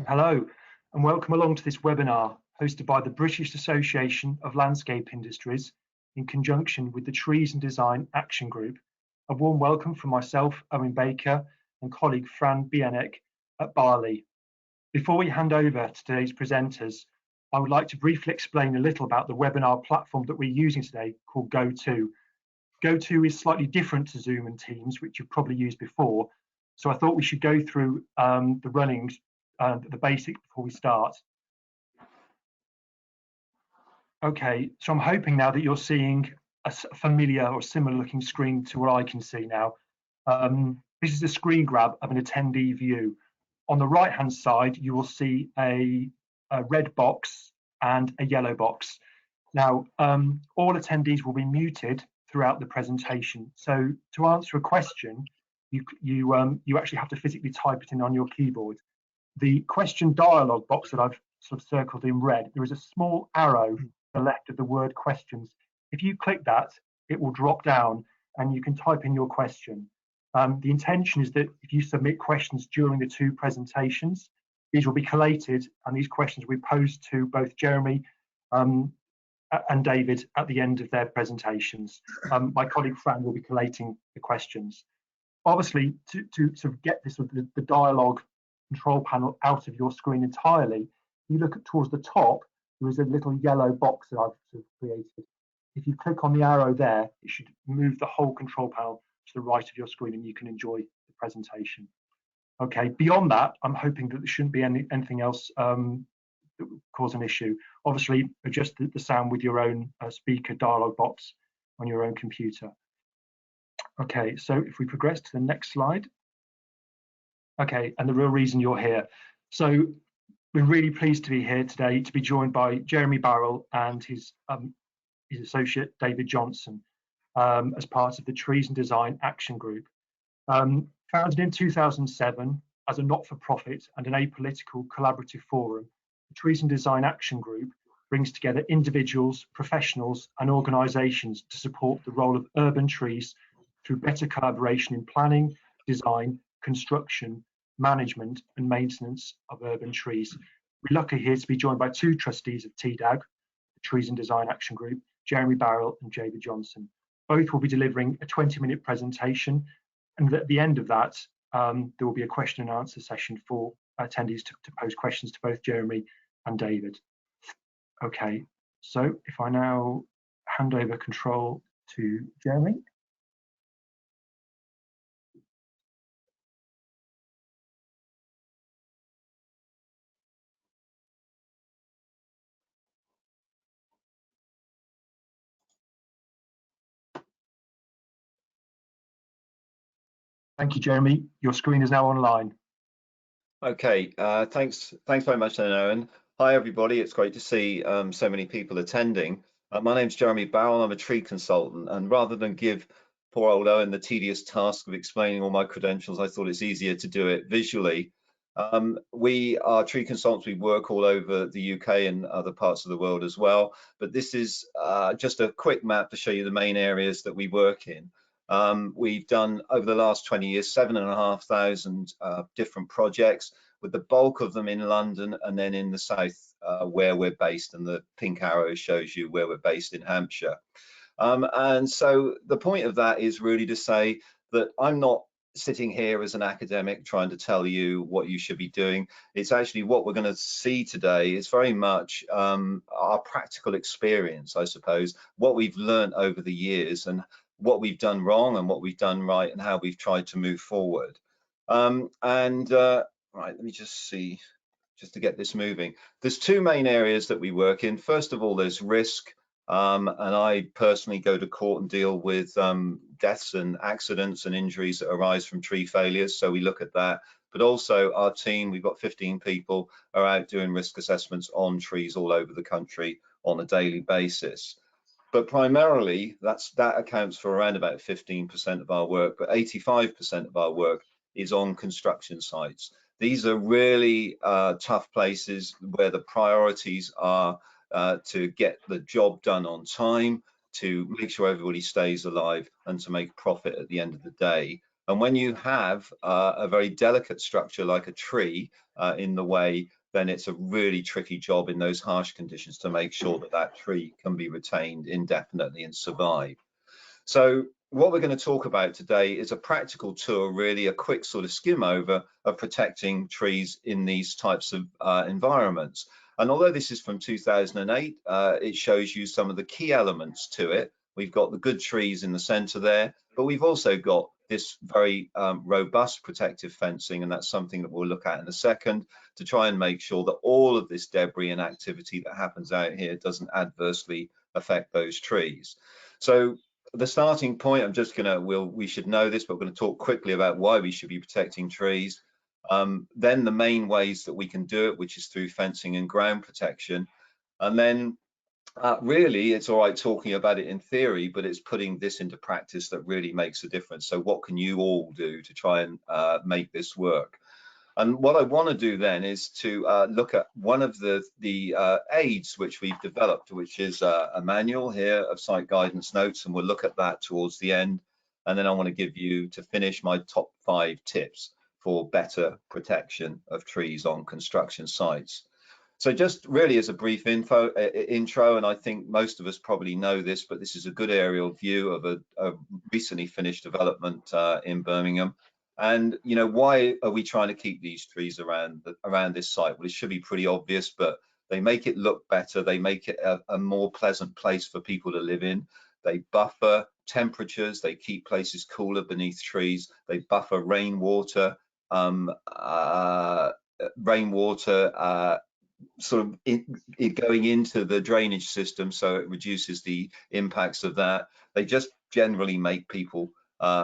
Hello, and welcome along to this webinar hosted by the British Association of Landscape Industries in conjunction with the Trees and Design Action Group. A warm welcome from myself, Owen Baker, and colleague Fran Bianek at BALI. Before we hand over to today's presenters, I would like to briefly explain a little about the webinar platform that we're using today called GoTo. GoTo is slightly different to Zoom and Teams, which you've probably used before, so I thought we should go through the runnings, the basics before we start. Okay, so I'm hoping now that you're seeing a familiar or similar looking screen to what I can see now. This is a screen grab of an attendee view. On the right hand side, you will see a red box and a yellow box. Now, all attendees will be muted throughout the presentation. So to answer a question, you actually have to physically type it in on your keyboard. The question dialog box that I've sort of circled in red, there is a small arrow to the left of the word questions. If you click that, it will drop down and you can type in your question. The intention is that if you submit questions during the two presentations, these will be collated and these questions will be posed to both Jeremy and David at the end of their presentations. My colleague Fran will be collating the questions. Obviously, to sort of get this the dialogue control panel out of your screen entirely, you look towards the top, there is a little yellow box that I've sort of created. If you click on the arrow there, it should move the whole control panel to the right of your screen and you can enjoy the presentation. Okay, beyond that, I'm hoping that there shouldn't be anything else that would cause an issue. Obviously, adjust the sound with your own speaker dialog box on your own computer. Okay, so if we progress to the next slide. Okay, and the real reason you're here. So we're really pleased to be here today to be joined by Jeremy Barrell and his associate David Johnson as part of the Trees and Design Action Group. Founded in 2007 as a not-for-profit and an apolitical collaborative forum, the Trees and Design Action Group brings together individuals, professionals and organisations to support the role of urban trees through better collaboration in planning, design, construction, management and maintenance of urban trees. We're lucky here to be joined by two trustees of TDAG, the Trees and Design Action Group, Jeremy Barrell and David Johnson. Both will be delivering a 20-minute presentation, and at the end of that, there will be a question and answer session for attendees to pose questions to both Jeremy and David. Okay, so if I now hand over control to Jeremy. Thank you, Jeremy. Your screen is now online. Okay, thanks very much, Owen. Hi, everybody. It's great to see so many people attending. My name's Jeremy Barrell. I'm a tree consultant, and rather than give poor old Owen the tedious task of explaining all my credentials, I thought it's easier to do it visually. We are tree consultants. We work all over the UK and other parts of the world as well. But this is just a quick map to show you the main areas that we work in. We've done over the last 20 years 7,500 different projects, with the bulk of them in London and then in the south where we're based, and the pink arrow shows you where we're based in Hampshire. And so the point of that is really to say that I'm not sitting here as an academic trying to tell you what you should be doing. It's actually what we're going to see today is very much our practical experience, I suppose, what we've learned over the years and what we've done wrong and what we've done right and how we've tried to move forward. Right, let me just see, just to get this moving. There's two main areas that we work in. First of all, there's risk, and I personally go to court and deal with deaths and accidents and injuries that arise from tree failures, so we look at that. But also our team, we've got 15 people, are out doing risk assessments on trees all over the country on a daily basis. But primarily, that accounts for around about 15% of our work, but 85% of our work is on construction sites. These are really tough places where the priorities are to get the job done on time, to make sure everybody stays alive and to make profit at the end of the day. And when you have a very delicate structure like a tree in the way, then it's a really tricky job in those harsh conditions to make sure that that tree can be retained indefinitely and survive. So what we're going to talk about today is a practical tour, really a quick sort of skim over of protecting trees in these types of environments. And although this is from 2008, it shows you some of the key elements to it. We've got the good trees in the center there, but we've also got this very robust protective fencing, and that's something that we'll look at in a second, to try and make sure that all of this debris and activity that happens out here doesn't adversely affect those trees. So the starting point, I'm just gonna, we should know this, but we're going to talk quickly about why we should be protecting trees. Then the main ways that we can do it, which is through fencing and ground protection. And then really, it's all right talking about it in theory, but it's putting this into practice that really makes a difference. So what can you all do to try and make this work? And what I want to do then is to look at one of the aids which we've developed, which is a manual here of site guidance notes, and we'll look at that towards the end. And then I want to give you, to finish, my top 5 tips for better protection of trees on construction sites. So just really as a brief intro, and I think most of us probably know this, but this is a good aerial view of a recently finished development in Birmingham. And you know, why are we trying to keep these trees around this site? Well, it should be pretty obvious, but they make it look better. They make it a more pleasant place for people to live in. They buffer temperatures. They keep places cooler beneath trees. They buffer rainwater. Sort of going into the drainage system, so it reduces the impacts of that. They just generally make people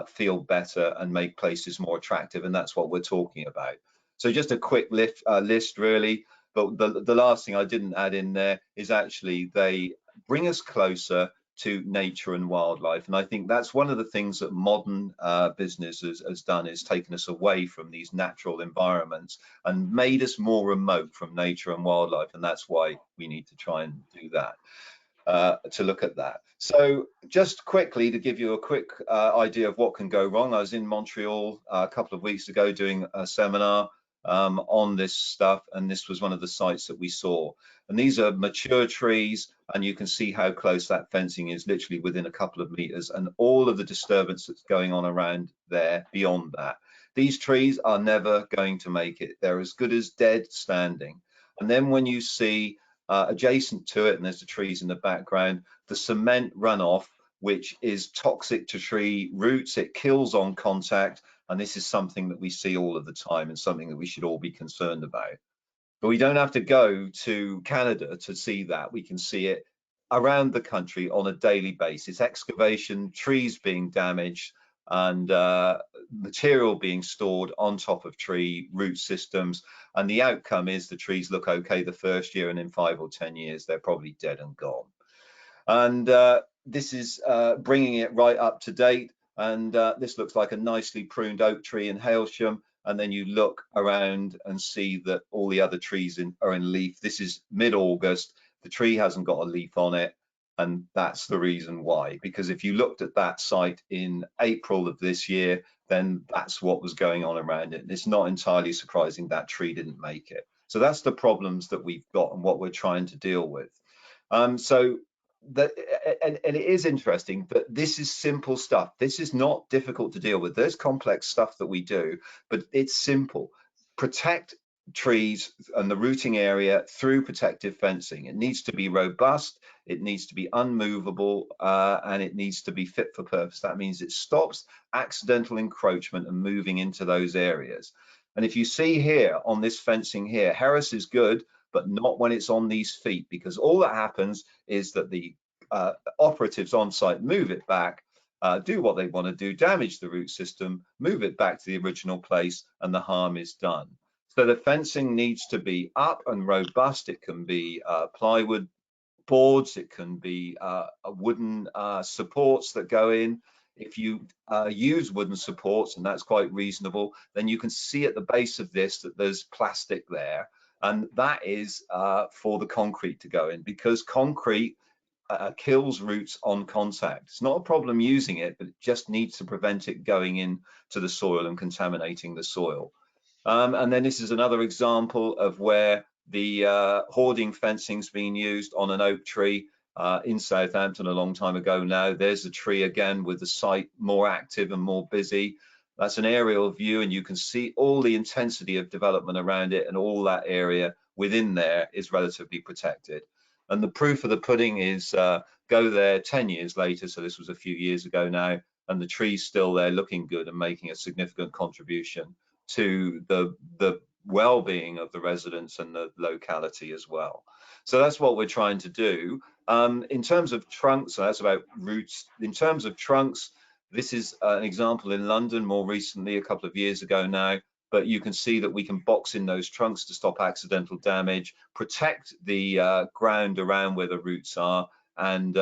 feel better and make places more attractive, and that's what we're talking about. So just a quick list really, but the last thing I didn't add in there is actually they bring us closer to nature and wildlife, and I think that's one of the things that modern business has done, is taken us away from these natural environments and made us more remote from nature and wildlife, and that's why we need to try and do that. To look at that. So just quickly to give you a quick idea of what can go wrong, I was in Montreal a couple of weeks ago doing a seminar on this stuff, and this was one of the sites that we saw. And these are mature trees, and you can see how close that fencing is, literally within a couple of meters, and all of the disturbance that's going on around there beyond that. These trees are never going to make it. They're as good as dead standing. And then when you see adjacent to it, and there's the trees in the background, the cement runoff, which is toxic to tree roots, it kills on contact, and this is something that we see all of the time and something that we should all be concerned about. But we don't have to go to Canada to see that. We can see it around the country on a daily basis. Excavation, trees being damaged, and material being stored on top of tree root systems, and the outcome is the trees look okay the first year, and in 5 or 10 years they're probably dead and gone. And this is bringing it right up to date, and this looks like a nicely pruned oak tree in Hailsham, and then you look around and see that all the other trees are in leaf. This is mid-August, the tree hasn't got a leaf on it, and that's the reason why. Because if you looked at that site in April of this year, then that's what was going on around it. And it's not entirely surprising that tree didn't make it. So that's the problems that we've got and what we're trying to deal with. So that, and it is interesting that this is simple stuff. This is not difficult to deal with. There's complex stuff that we do, but it's simple. Protect trees and the rooting area through protective fencing. It needs to be robust, it needs to be unmovable, and it needs to be fit for purpose. That means it stops accidental encroachment and moving into those areas. And if you see here on this fencing here, Harris is good, but not when it's on these feet, because all that happens is that the operatives on site move it back, do what they want to do, damage the root system, move it back to the original place, and the harm is done. So the fencing needs to be up and robust. It can be plywood boards, it can be wooden supports that go in. If you use wooden supports, and that's quite reasonable, then you can see at the base of this that there's plastic there, and that is for the concrete to go in, because concrete kills roots on contact. It's not a problem using it, but it just needs to prevent it going into the soil and contaminating the soil. And then this is another example of where the hoarding fencing's been used on an oak tree in Southampton a long time ago now. There's the tree again with the site more active and more busy. That's an aerial view, and you can see all the intensity of development around it, and all that area within there is relatively protected. And the proof of the pudding is go there 10 years later, so this was a few years ago now, and the tree's still there looking good and making a significant contribution to the well-being of the residents and the locality as well. So that's what we're trying to do. In terms of trunks, so that's about roots. In terms of trunks, this is an example in London more recently, a couple of years ago now, but you can see that we can box in those trunks to stop accidental damage, protect the ground around where the roots are, and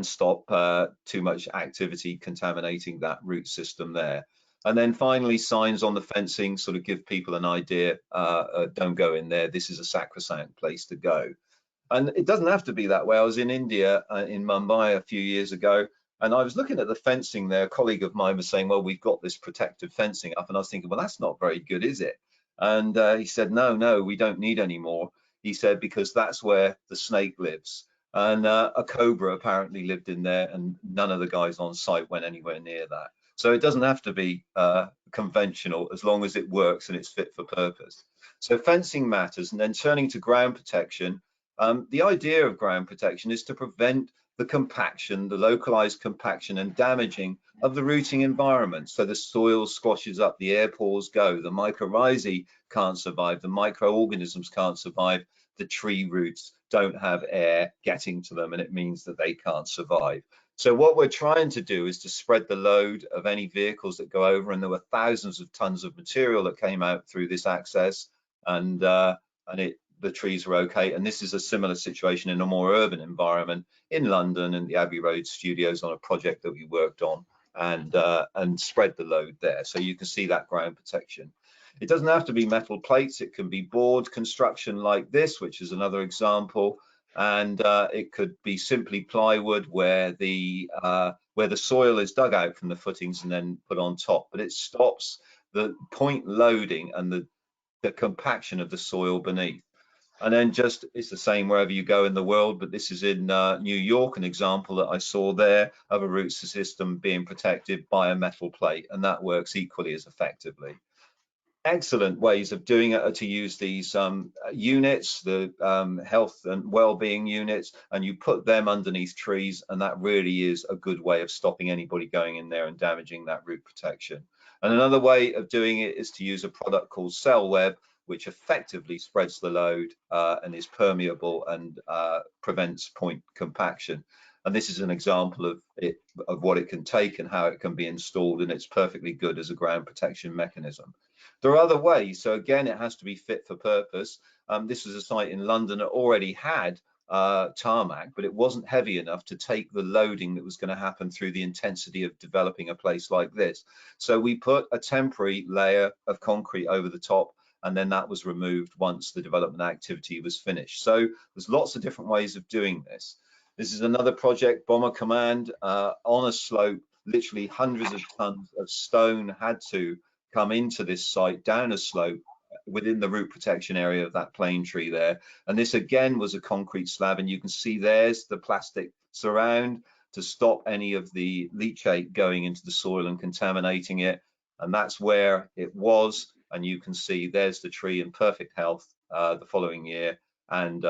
stop too much activity contaminating that root system there. And then finally, signs on the fencing sort of give people an idea, don't go in there, this is a sacrosanct place to go. And it doesn't have to be that way. I was in India, in Mumbai a few years ago, and I was looking at the fencing there. A colleague of mine was saying, well, we've got this protective fencing up. And I was thinking, well, that's not very good, is it? And he said, no, we don't need any more. He said, because that's where the snake lives. And a cobra apparently lived in there, and none of the guys on site went anywhere near that. So it doesn't have to be conventional, as long as it works and it's fit for purpose. So fencing matters. And then turning to ground protection, the idea of ground protection is to prevent the compaction, the localized compaction and damaging of the rooting environment. So the soil squashes up, the air pores go, the mycorrhizae can't survive, the microorganisms can't survive, the tree roots don't have air getting to them, and it means that they can't survive. So what we're trying to do is to spread the load of any vehicles that go over, and there were thousands of tons of material that came out through this access, and the trees were okay. And this is a similar situation in a more urban environment in London, and the Abbey Road studios on a project that we worked on, and spread the load there. So you can see that ground protection. It doesn't have to be metal plates. It can be board construction like this, which is another example. And it could be simply plywood where the soil is dug out from the footings and then put on top. But it stops the point loading and the compaction of the soil beneath. And then just, it's the same wherever you go in the world, but this is in New York, an example that I saw there of a root system being protected by a metal plate, and that works equally as effectively. Excellent ways of doing it are to use these units, the health and well-being units, and you put them underneath trees, and that really is a good way of stopping anybody going in there and damaging that root protection. And another way of doing it is to use a product called Cell Web, which effectively spreads the load and is permeable and prevents point compaction. And this is an example of what it can take and how it can be installed, and it's perfectly good as a ground protection mechanism. There are other ways. So again, it has to be fit for purpose. This was a site in London that already had tarmac, but it wasn't heavy enough to take the loading that was going to happen through the intensity of developing a place like this. So we put a temporary layer of concrete over the top, and then that was removed once the development activity was finished. So there's lots of different ways of doing this. This is another project, Bomber Command, on a slope. Literally hundreds of tons of stone had to come into this site down a slope within the root protection area of that plane tree there. And this again was a concrete slab, and you can see there's the plastic surround to stop any of the leachate going into the soil and contaminating it. And that's where it was. And you can see there's the tree in perfect health the following year, and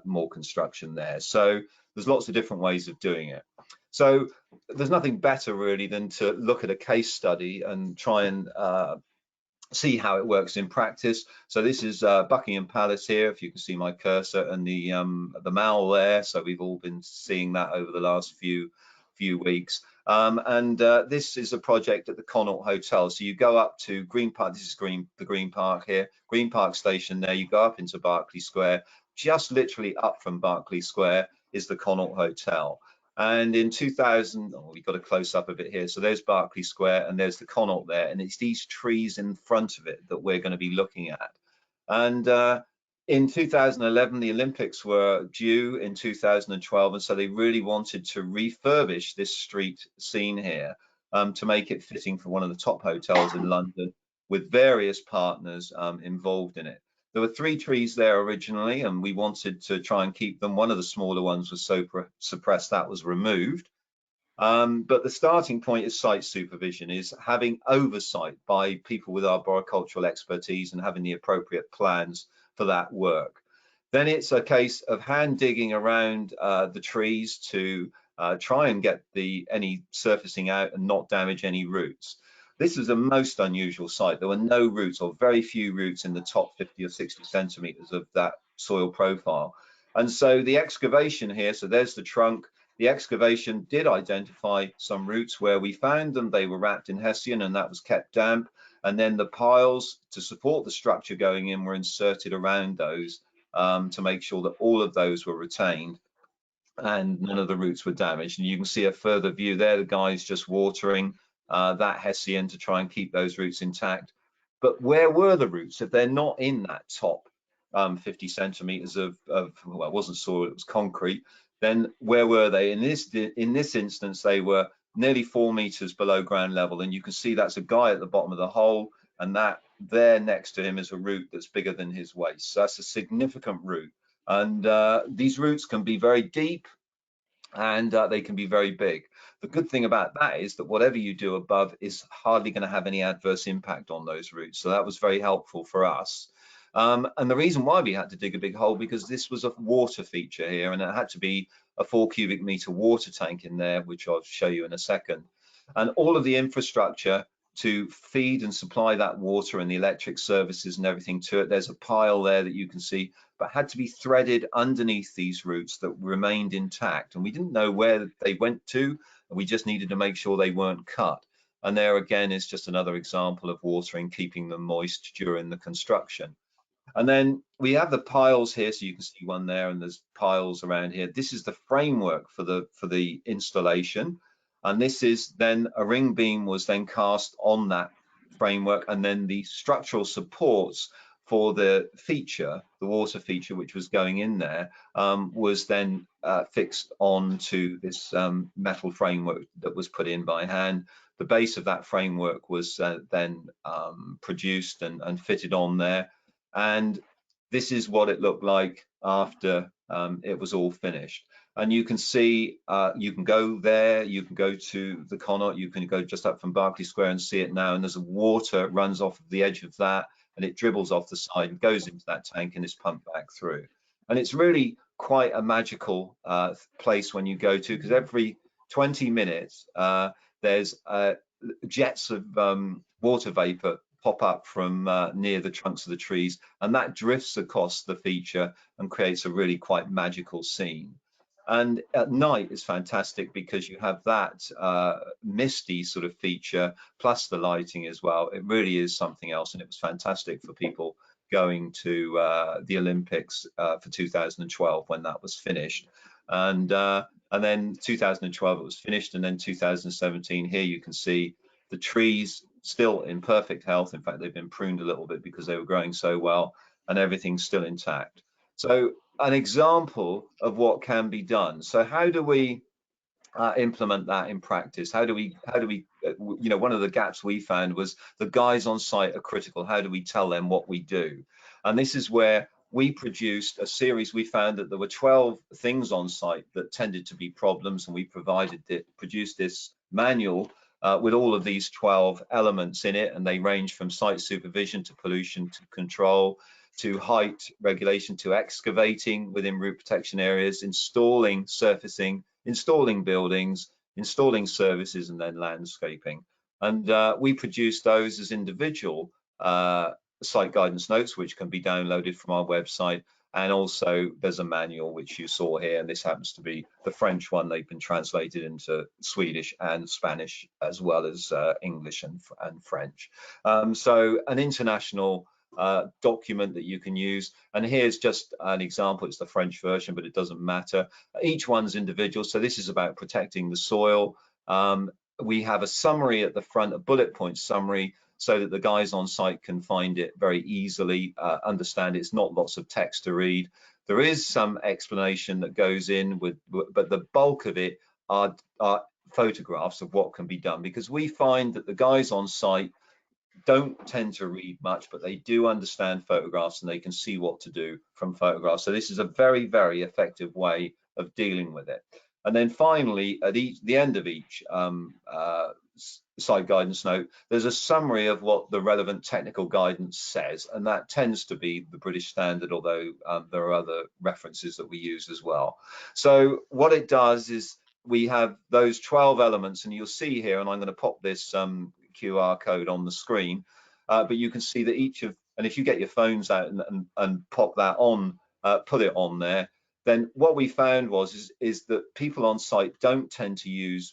more construction there. So there's lots of different ways of doing it. So there's nothing better really than to look at a case study and try and see how it works in practice. So this is Buckingham Palace here, if you can see my cursor, and the Mall there. So we've all been seeing that over the last few weeks. This is a project at the Connaught Hotel. So you go up to Green Park. This is the Green Park here, Green Park Station there. You go up into Berkeley Square. Just literally up from Berkeley Square is the Connaught Hotel. And in 2000, we've got a close up of it here. So there's Berkeley Square, and there's the Connaught there, and it's these trees in front of it that we're going to be looking at. And In 2011, the Olympics were due in 2012, and so they really wanted to refurbish this street scene here to make it fitting for one of the top hotels in London, with various partners involved in it. There were 3 trees there originally, and we wanted to try and keep them. One of the smaller ones was so suppressed that was removed. But the starting point is site supervision, is having oversight by people with arboricultural expertise and having the appropriate plans for that work. Then it's a case of hand digging around the trees to try and get any surfacing out and not damage any roots. This is a most unusual site. There were no roots, or very few roots, in the top 50 or 60 centimeters of that soil profile. And so the excavation here, so there's the trunk. The excavation did identify some roots. Where we found them, they were wrapped in hessian, and that was kept damp. And then the piles to support the structure going in were inserted around those to make sure that all of those were retained and none of the roots were damaged. And you can see a further view there, the guys just watering that hessian to try and keep those roots intact. But where were the roots? If they're not in that top 50 centimeters of well, it wasn't soil, it was concrete, then where were they? In this instance, they were nearly 4 meters below ground level, and you can see that's a guy at the bottom of the hole, and that there next to him is a root that's bigger than his waist. So that's a significant root. And these roots can be very deep, and they can be very big. The good thing about that is that whatever you do above is hardly going to have any adverse impact on those roots. So that was very helpful for us. And the reason why we had to dig a big hole, because this was a water feature here, and it had to be a 4 cubic meter water tank in there, which I'll show you in a second. And all of the infrastructure to feed and supply that water and the electric services and everything to it, there's a pile there that you can see, but had to be threaded underneath these roots that remained intact. And we didn't know where they went to, and we just needed to make sure they weren't cut. And there again is just another example of watering, keeping them moist during the construction. And then we have the piles here, so you can see one there, and there's piles around here. This is the framework for the installation, and this is then a ring beam was then cast on that framework, and then the structural supports for the feature, the water feature, which was going in there, was then fixed onto this metal framework that was put in by hand. The base of that framework was then produced and fitted on there. And this is what it looked like after it was all finished. And you can see, you can go there, you can go to the Connaught, you can go just up from Berkeley Square and see it now. And there's a water runs off the edge of that, and it dribbles off the side and goes into that tank and is pumped back through. And it's really quite a magical place when you go to, because every 20 minutes there's jets of water vapor pop up from near the trunks of the trees, and that drifts across the feature and creates a really quite magical scene. And at night is fantastic because you have that misty sort of feature plus the lighting as well. It really is something else, and it was fantastic for people going to the Olympics for 2012 when that was finished. And then 2012 it was finished, and then 2017 here you can see the trees still in perfect health. In fact, they've been pruned a little bit because they were growing so well, and everything's still intact. So an example of what can be done. So how do we implement that in practice? How do we you know, one of the gaps we found was the guys on site are critical. How do we tell them what we do? And this is where we produced a series. We found that there were 12 things on site that tended to be problems, and we produced this manual with all of these 12 elements in it, and they range from site supervision to pollution to control to height regulation to excavating within root protection areas, installing surfacing, installing buildings, installing services, and then landscaping. And we produce those as individual site guidance notes, which can be downloaded from our website. And also there's a manual which you saw here, and this happens to be the French one. They've been translated into Swedish and Spanish as well as English and French. So an international document that you can use. And here's just an example. It's the French version, but it doesn't matter. Each one's individual. So this is about protecting the soil. We have a summary at the front, a bullet point summary, so that the guys on site can find it very easily, understand it's not lots of text to read. There is some explanation that goes in with, but the bulk of it are photographs of what can be done, because we find that the guys on site don't tend to read much, but they do understand photographs and they can see what to do from photographs. So this is a very, very effective way of dealing with it. And then finally, at the end of each site guidance note, there's a summary of what the relevant technical guidance says, and that tends to be the British Standard, although there are other references that we use as well. So what it does is we have those 12 elements, and you'll see here, and I'm going to pop this QR code on the screen, but you can see that each of, and if you get your phones out and pop that on, put it on there, then what we found is that people on site don't tend to use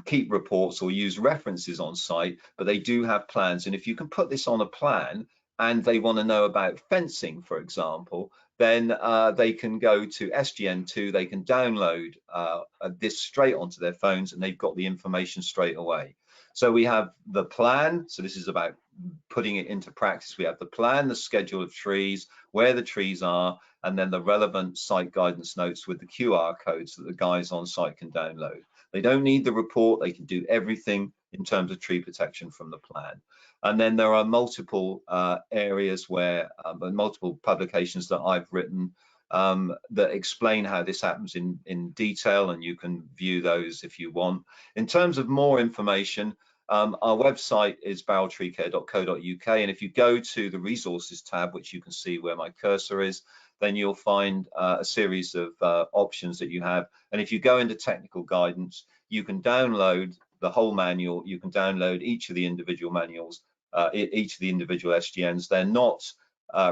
keep reports or use references on site, but they do have plans. And if you can put this on a plan and they want to know about fencing, for example, then they can go to SGN2, they can download this straight onto their phones, and they've got the information straight away. So we have the plan, so this is about putting it into practice. We have the plan, the schedule of trees, where the trees are, and then the relevant site guidance notes with the QR codes that the guys on site can download. They don't need the report, they can do everything in terms of tree protection from the plan. And then there are multiple areas where, multiple publications that I've written that explain how this happens in detail, and you can view those if you want. In terms of more information, our website is barreltreecare.co.uk, and if you go to the resources tab, which you can see where my cursor is, then you'll find a series of options that you have. And if you go into technical guidance, you can download the whole manual, you can download each of the individual manuals, each of the individual SGNs. They're not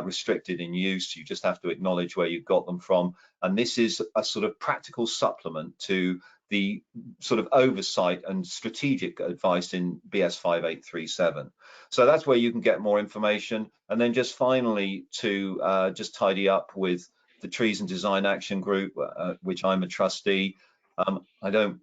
restricted in use, you just have to acknowledge where you've got them from. And this is a sort of practical supplement to the sort of oversight and strategic advice in BS 5837. So that's where you can get more information. And then just finally, to just tidy up with the Trees and Design Action Group, which I'm a trustee. I don't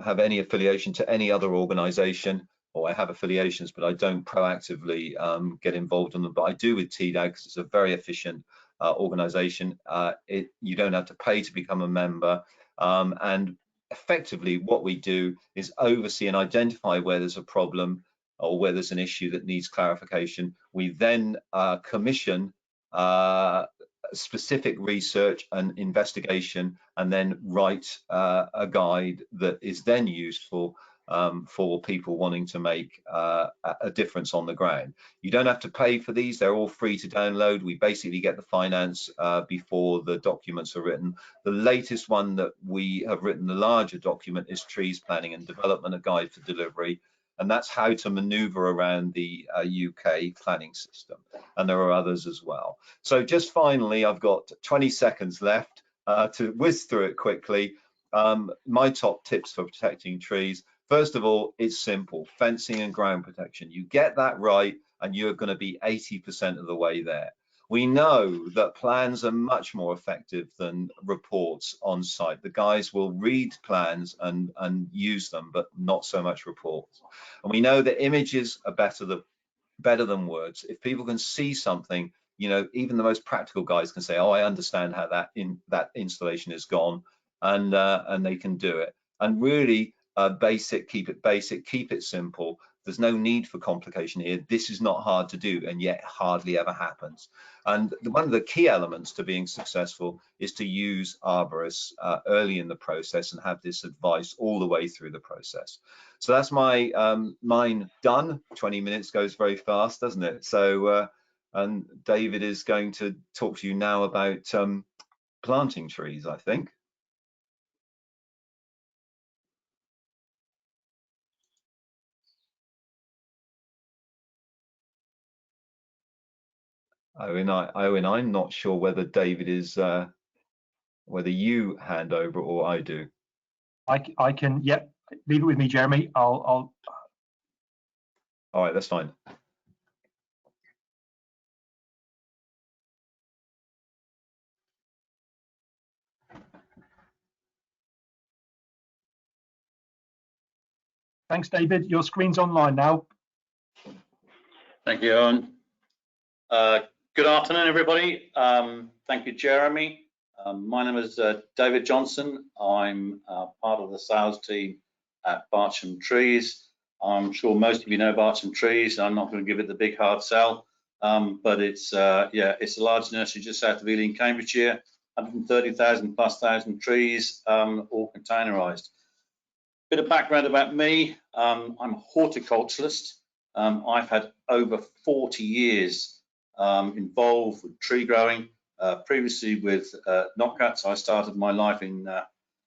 have any affiliation to any other organization, or I have affiliations, but I don't proactively get involved in them. But I do with TDAG, because it's a very efficient organization. You don't have to pay to become a member. And effectively what we do is oversee and identify where there's a problem or where there's an issue that needs clarification. We then commission specific research and investigation, and then write a guide that is then useful for people wanting to make a difference on the ground. You don't have to pay for these, they're all free to download. We basically get the finance before the documents are written. The latest one that we have written, the larger document, is Trees Planning and Development, a guide for delivery. And that's how to maneuver around the UK planning system. And there are others as well. So just finally, I've got 20 seconds left to whiz through it quickly. My top tips for protecting trees. First of all, it's simple: fencing and ground protection. You get that right, and you're going to be 80% of the way there. We know that plans are much more effective than reports on site. The guys will read plans and use them, but not so much reports. And we know that images are better than words. If people can see something, you know, even the most practical guys can say, "Oh, I understand how that installation is gone," and they can do it. And really, keep it basic, keep it simple. There's no need for complication here. This is not hard to do, and yet hardly ever happens. And one of the key elements to being successful is to use arborists early in the process and have this advice all the way through the process. So that's my mine done. 20 minutes goes very fast, doesn't it? So and David is going to talk to you now about planting trees, I think. Owen, I'm not sure whether David is whether you hand over or I do. I can, yep, leave it with me, Jeremy. I'll. All right, that's fine. Thanks, David. Your screen's online now. Thank you, Owen. Good afternoon, everybody. Thank you, Jeremy. My name is David Johnson. I'm part of the sales team at Barcham Trees. I'm sure most of you know Barcham Trees. I'm not going to give it the big hard sell, but it's it's a large nursery just south of Ely in Cambridgeshire, 130,000 plus trees, all containerised. Bit of background about me. I'm a horticulturalist. I've had over 40 years involved with tree growing. Previously with Knockouts, I started my life in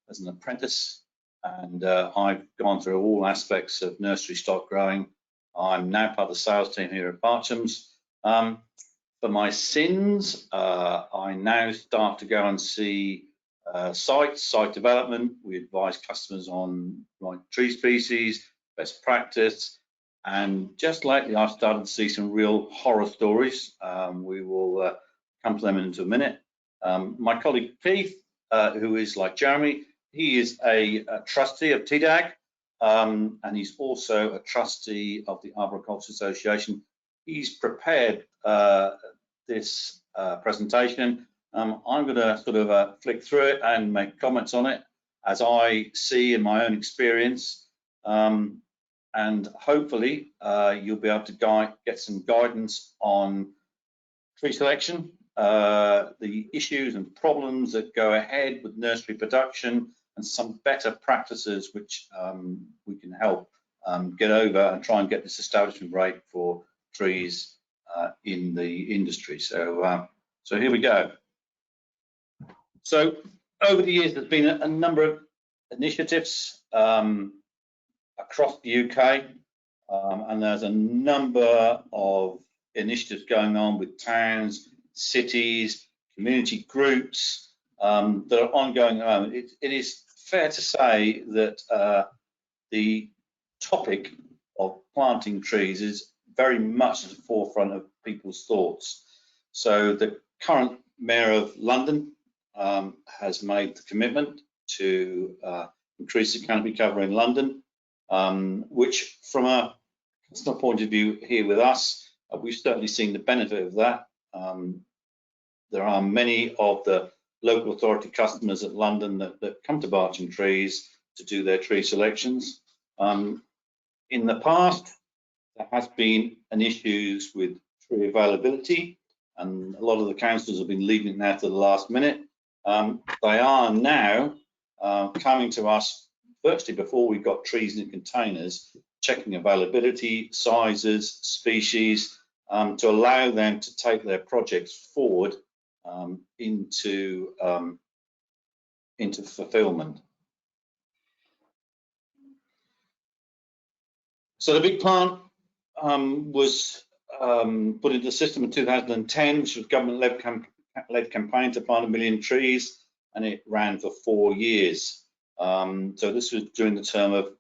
as an apprentice, and I've gone through all aspects of nursery stock growing. I'm now part of the sales team here at Barcham's. For my sins, I now start to go and see site development. We advise customers on right tree species, best practice, and just lately I've started to see some real horror stories. We will come to them in a minute. My colleague Keith, who is like Jeremy, he is a trustee of TDAG, and he's also a trustee of the Arboriculture Association. He's prepared this presentation. I'm going to sort of flick through it and make comments on it as I see in my own experience, and hopefully you'll be able to get some guidance on tree selection, the issues and problems that go ahead with nursery production, and some better practices which we can help get over and try and get this establishment rate for trees in the industry. So here we go. So over the years, there's been a number of initiatives across the UK, and there's a number of initiatives going on with towns, cities, community groups that are ongoing. It is fair to say that the topic of planting trees is very much at the forefront of people's thoughts. So the current Mayor of London has made the commitment to increase the canopy cover in London, which from a customer point of view here with us, we've certainly seen the benefit of that. There are many of the local authority customers at London that come to Barcham Trees to do their tree selections. In the past, there has been an issues with tree availability, and a lot of the councillors have been leaving it now to the last minute. They are now coming to us virtually before we've got trees in containers, checking availability, sizes, species, to allow them to take their projects forward into fulfilment. So the big plant was put into the system in 2010, which was government-led campaign to plant 1 million trees, and it ran for 4 years. So this was during the term of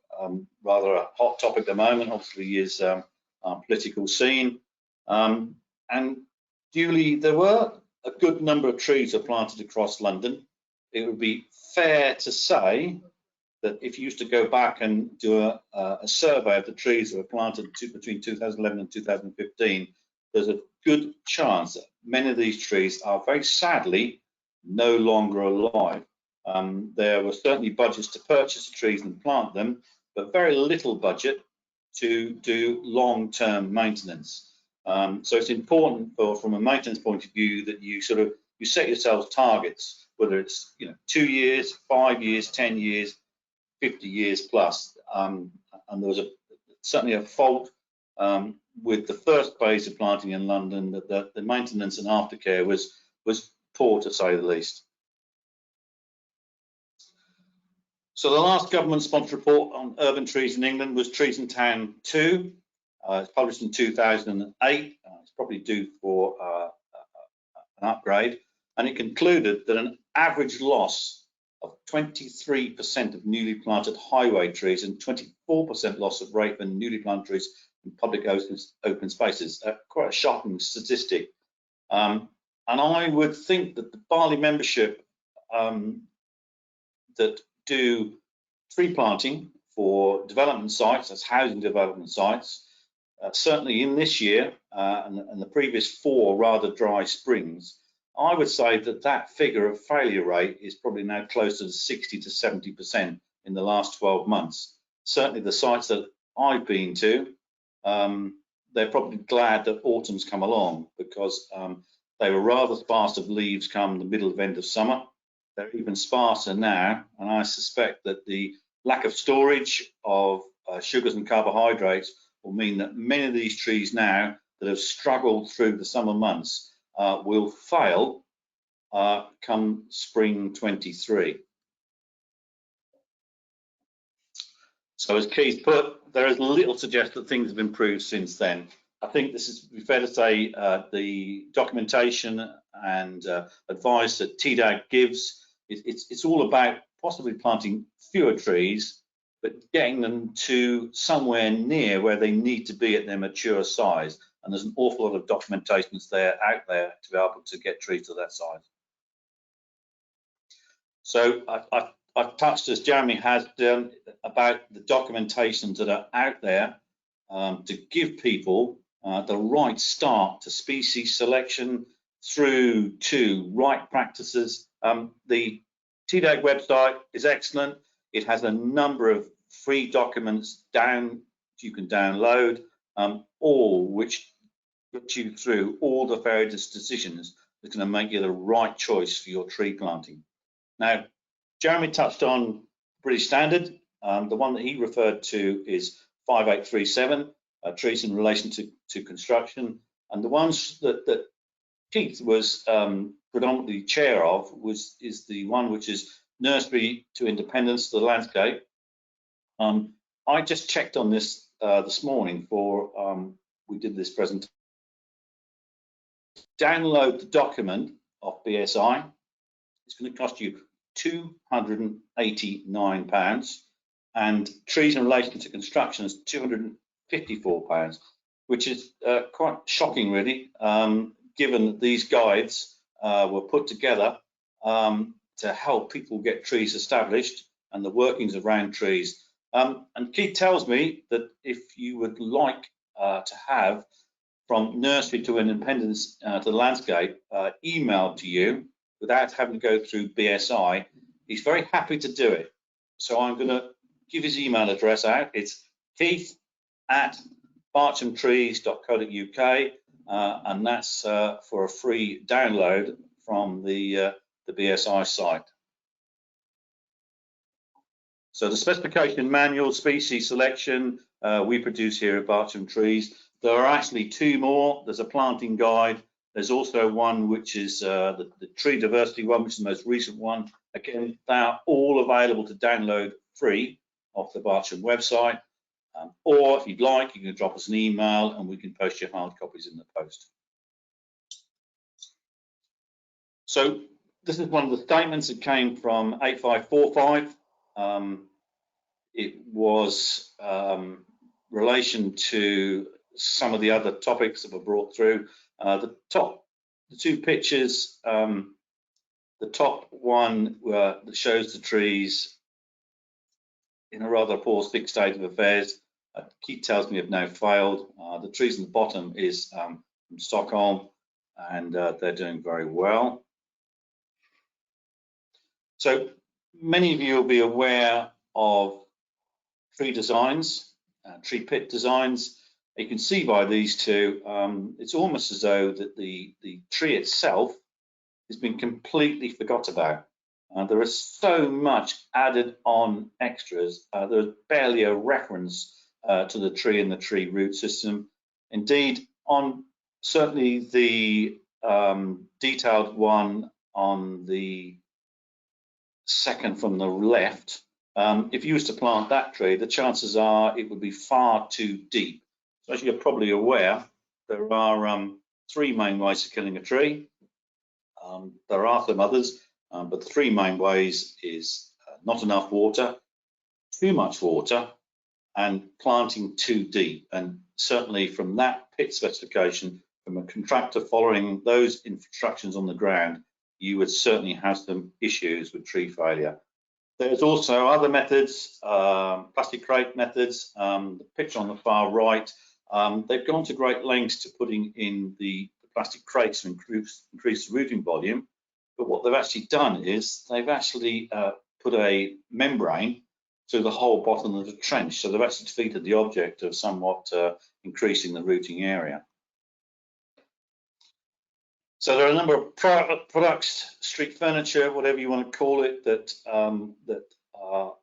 rather a hot topic at the moment, obviously, is our political scene. And duly, there were a good number of trees that planted across London. It would be fair to say that if you used to go back and do a survey of the trees that were planted between 2011 and 2015, there's a good chance that many of these trees are very sadly no longer alive. There were certainly budgets to purchase the trees and plant them, but very little budget to do long-term maintenance. So it's important from a maintenance point of view that you set yourselves targets, whether it's 2 years, 5 years, 10 years, 50 years plus. And there was certainly a fault with the first phase of planting in London, that the maintenance and aftercare was poor, to say the least. So the last government-sponsored report on urban trees in England was Trees in Town 2. It's published in 2008. It's probably due for an upgrade. And it concluded that an average loss of 23% of newly planted highway trees and 24% loss of rate for newly planted trees in public open spaces. Quite a shocking statistic. And I would think that the BALI membership that do tree planting for development sites, as housing development sites, certainly in this year and the previous 4 rather dry springs, I would say that that figure of failure rate is probably now closer to 60 to 70% in the last 12 months. Certainly the sites that I've been to, they're probably glad that autumn's come along, because they were rather sparse of leaves come the middle of end of summer. They're even sparser now, and I suspect that the lack of storage of sugars and carbohydrates will mean that many of these trees now that have struggled through the summer months will fail come spring 23. So as Keith put, there is little to suggest that things have improved since then. I think this is fair to say the documentation and advice that TDAG gives, it's all about possibly planting fewer trees, but getting them to somewhere near where they need to be at their mature size. And there's an awful lot of documentation out there to be able to get trees to that size. So I've touched, as Jeremy has done, about the documentations that are out there to give people the right start to species selection through to right practices. The TDAG website is excellent. It has a number of free documents you can download, all which get you through all the various decisions that's going to make you the right choice for your tree planting. Now, Jeremy touched on British Standard. The one that he referred to is 5837, trees in relation to construction. And the ones that Keith was predominantly chair of is the one which is nursery to independence to the landscape. I just checked on this this morning before we did this presentation. Download the document of BSI. It's going to cost you £289, and trees in relation to construction is £254, which is quite shocking, really, given that these guides were put together to help people get trees established and the workings around trees. And Keith tells me that if you would like to have from nursery to independence to the landscape emailed to you without having to go through BSI, he's very happy to do it. So I'm going to give his email address out. It's keith@barchamtrees.co.uk, and that's for a free download from the BSI site. So the specification manual, species selection, we produce here at Barcham Trees. There are actually 2 more. There's a planting guide. There's also one which is the tree diversity one, which is the most recent one. Again, they are all available to download free off the Barcham website. Or if you'd like, you can drop us an email and we can post your hard copies in the post. So this is one of the statements that came from 8545. It was relation to some of the other topics that were brought through. The 2 pictures, the top one that shows the trees in a rather poor state of affairs, Keith tells me have now failed. The trees in the bottom is from Stockholm, and they're doing very well. So many of you will be aware of tree designs, tree pit designs. You can see by these 2, it's almost as though that the tree itself has been completely forgot about. There is so much added on extras. There's barely a reference to the tree and the tree root system. Indeed, on certainly the detailed one on the second from the left, if you was to plant that tree, the chances are it would be far too deep. So as you're probably aware, there are 3 main ways of killing a tree. There are some others, but the 3 main ways is not enough water, too much water, and planting too deep. And certainly from that pit specification, from a contractor following those instructions on the ground, you would certainly have some issues with tree failure. There's also other methods, plastic crate methods. The picture on the far right, they've gone to great lengths to putting in the plastic crates to increase the rooting volume. But what they've actually done is they've actually put a membrane to the whole bottom of the trench. So they've actually defeated the object of somewhat increasing the rooting area. So there are a number of products, street furniture, whatever you want to call it, that are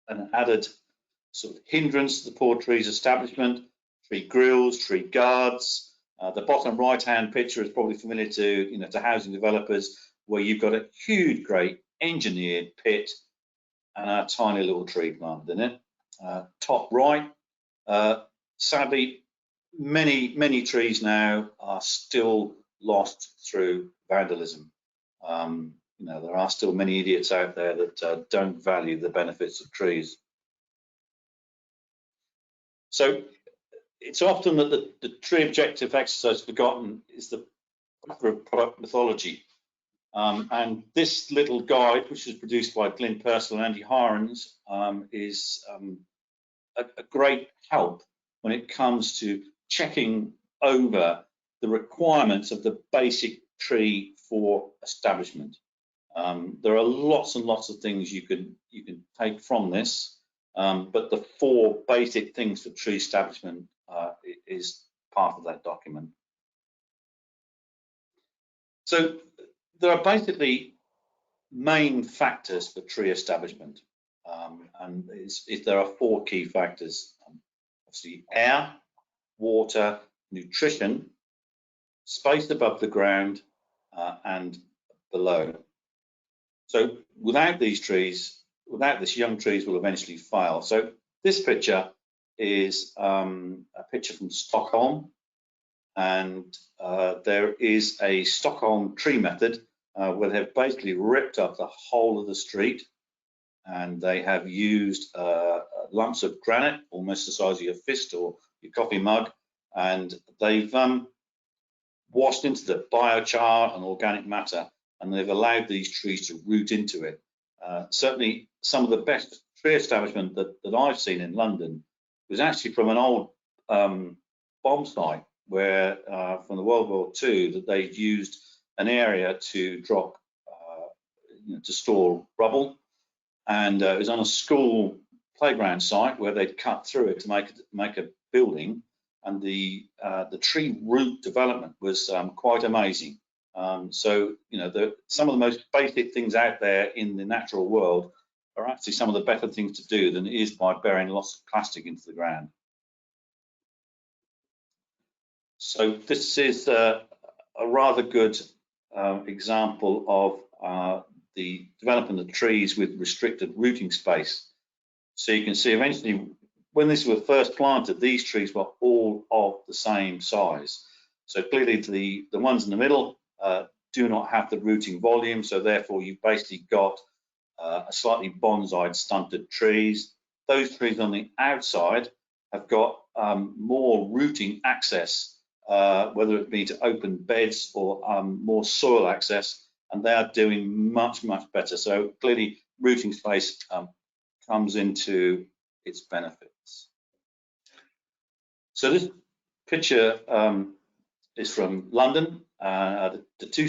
an added sort of hindrance to the poor trees establishment. Tree grills, tree guards. The bottom right-hand picture is probably familiar to to housing developers, where you've got a huge, great engineered pit and a tiny little tree planted in it. Top right, sadly, many trees now are still lost through vandalism. There are still many idiots out there that don't value the benefits of trees. So it's often that the tree objective exercise forgotten is the product mythology. And this little guide, which was produced by Glyn Purcell and Andy Hirons, is a great help when it comes to checking over the requirements of the basic tree for establishment. There are lots and lots of things you can take from this, but the 4 basic things for tree establishment is part of that document. So there are basically main factors for tree establishment, and there are 4 key factors. Obviously, air, water, nutrition, space above the ground, and below. So without these trees, without this, young trees will eventually fail. So this picture is a picture from Stockholm, and there is a Stockholm tree method where they've basically ripped up the whole of the street, and they have used lumps of granite, almost the size of your fist or your coffee mug, and they've washed into the biochar and organic matter, and they've allowed these trees to root into it. Certainly, some of the best tree establishment that I've seen in London was actually from an old bomb site where, from the World War II, that they'd used an area to drop, to store rubble, and it was on a school playground site where they'd cut through it to make a building, and the tree root development was quite amazing. So some of the most basic things out there in the natural world are actually some of the better things to do than it is by burying lots of plastic into the ground. So this is a rather good example of the development of trees with restricted rooting space. So you can see eventually, when these were first planted, these trees were all of the same size. So clearly the ones in the middle do not have the rooting volume, so therefore you've basically got a slightly bonsai stunted trees. Those trees on the outside have got more rooting access, whether it be to open beds or more soil access, and they are doing much better. So clearly rooting space comes into its benefits. So this picture is from London. The 2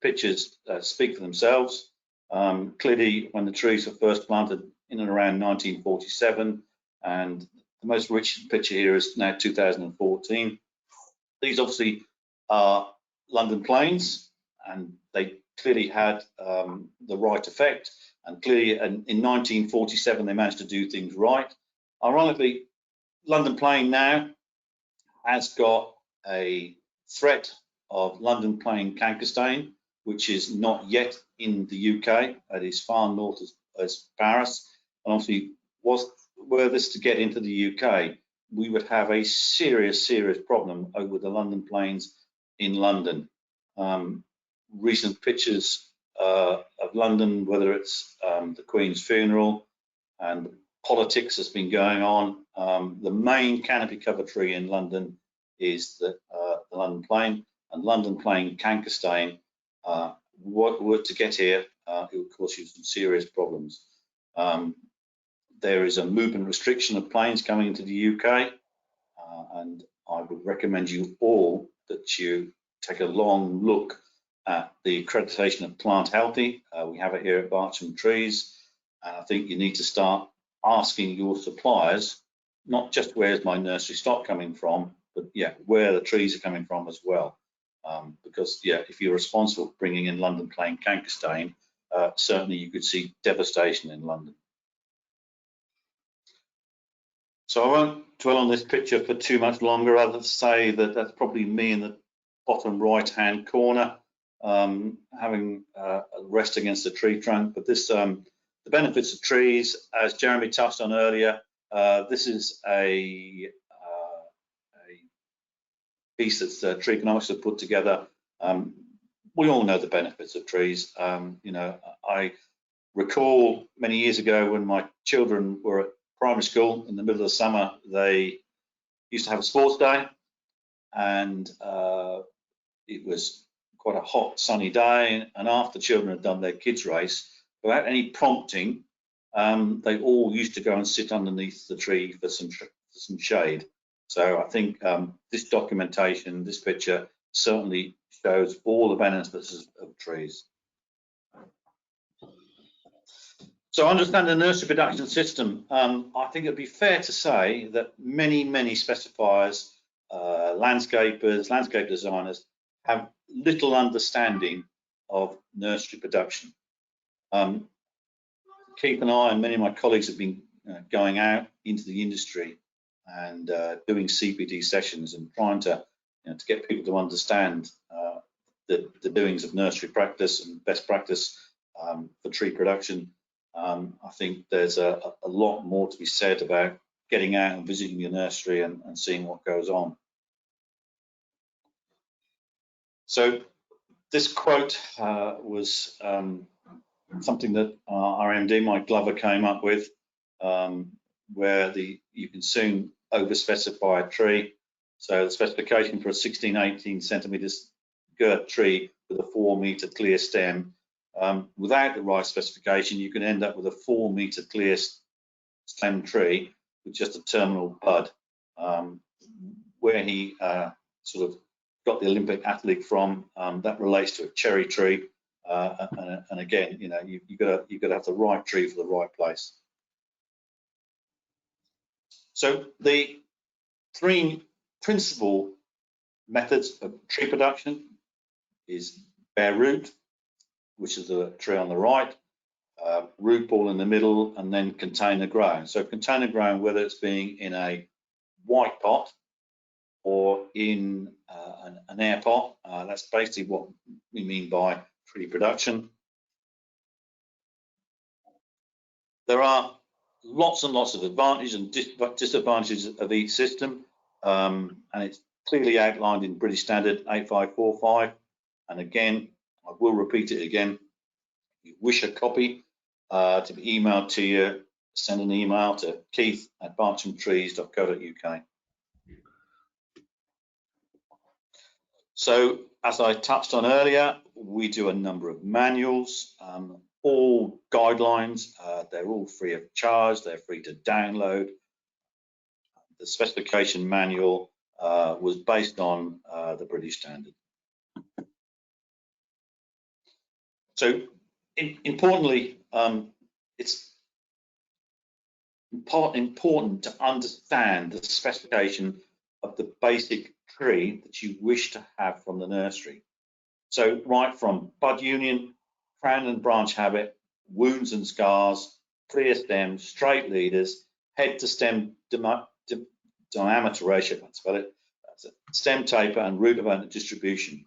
pictures speak for themselves. Clearly, when the trees were first planted in and around 1947, and the most recent picture here is now 2014. These obviously are London plains, and they clearly had the right effect. And clearly, in 1947, they managed to do things right. Ironically, London plain now has got a threat of London plain canker stain, which is not yet in the UK. It is far north as Paris. And obviously, were this to get into the UK, we would have a serious problem over the London plains in London. Recent pictures of London, whether it's the Queen's funeral and politics that's been going on, the main canopy cover tree in London is the London plane, and London plane canker stain. Were to get here, it would cause you some serious problems. There is a movement restriction of planes coming into the UK, and I would recommend you all that you take a long look at the accreditation of Plant Healthy. We have it here at Barcham Trees, and I think you need to start asking your suppliers, not just where's my nursery stock coming from, but yeah, where the trees are coming from as well. Because yeah, if you're responsible for bringing in London plain canker stain, certainly you could see devastation in London. So I won't dwell on this picture for too much longer, other than to say that that's probably me in the bottom right-hand corner, having a rest against a tree trunk. But this, the benefits of trees, as Jeremy touched on earlier, this is a piece that Tree Economics have put together. We all know the benefits of trees. You know, I recall many years ago when my children were at primary school, in the middle of the summer, they used to have a sports day, and it was quite a hot, sunny day. And after children had done their kids' race, without any prompting, they all used to go and sit underneath the tree for some shade. So I think this documentation, this picture, certainly shows all the benefits of trees. So understand the nursery production system. I think it'd be fair to say that many specifiers, landscapers, landscape designers have little understanding of nursery production. Keith and I and many of my colleagues have been going out into the industry and doing CPD sessions and trying to, you know, to get people to understand the doings of nursery practice and best practice for tree production. I think there's a lot more to be said about getting out and visiting your nursery and seeing what goes on. So this quote was something that our MD, Mike Glover, came up with, where you can soon over-specify a tree. So the specification for a 16-18 centimetres girt tree with a 4-metre clear stem, without the right specification, you can end up with a 4-metre clear stem tree with just a terminal bud. Where he sort of got the Olympic athlete from, that relates to a cherry tree. And again, you know, you've got to have the right tree for the right place. So the 3 principal methods of tree production is bare root, which is the tree on the right, root ball in the middle, and then container grown. So container grown, whether it's being in a white pot or in an air pot, that's basically what we mean by tree production. There are lots and lots of advantages and disadvantages of each system, and it's clearly outlined in British Standard 8545. And again, I will repeat it again. If you wish a copy to be emailed to you, send an email to keith@barchamtrees.co.uk. So, as I touched on earlier, we do a number of manuals, all guidelines. They're all free of charge. They're free to download. The specification manual was based on the British Standard. So, importantly, it's important to understand the specification of the basic tree that you wish to have from the nursery. So right from bud union, crown and branch habit, wounds and scars, clear stems, straight leaders, head to stem diameter ratio, if I can spell it, stem taper and root development distribution.